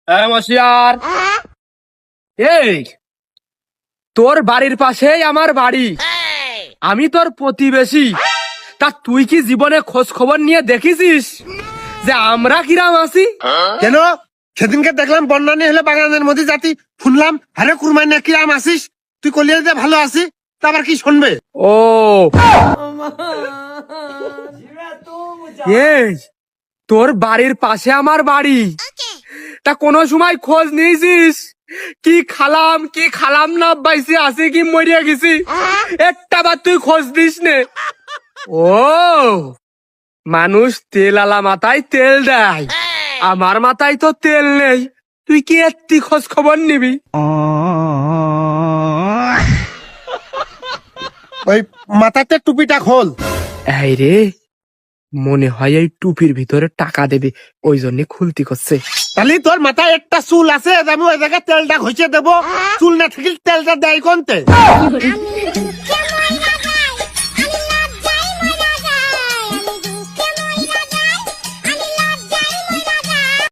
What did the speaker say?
মশিয়ার, এই তোর বাড়ির পাশেই আমার বাড়ি, আমি তোর প্রতিবেশী। তা তুই কি জীবনে খোঁজ খবর নিয়ে দেখেছিস যে আমরা কিরাম আছি? কেন সেদিনকে দেখলাম বন্যা নিয়ে হলে বাগানের মধ্যে জাতি শুনলাম আরে কুরবানি নিয়ে কিরাম আসিস, তুই কলিয়ে যে ভালো আছি, তা আবার কি শুনবে? ও এই তোর বাড়ির পাশে আমার বাড়ি, তা কোনো সময় খোঁজ নিয়েছিস কি খালাম না বাইসে আছি কি মরিয়া গেছি? একটা বার তুই খোঁজ দিস নে। ও মানুষ তেল আলা মাথায় তেল দেয়, আমার মাথায় তো তেল নেই, তুই কি একটি খোঁজ খবর নিবি? ওই মাথাতে টুপিটা খোল। এই রে, মনে হয় এই টুপির ভিতরে টাকা দেবে, ওই জন্য খুলতি করছে। তাহলে তোর মাথায় একটা চুল আছে, আমি ওই জায়গায় তেলটা ঘষে দেবো, চুল না থাকলে তেলটা দেয় কোনতে?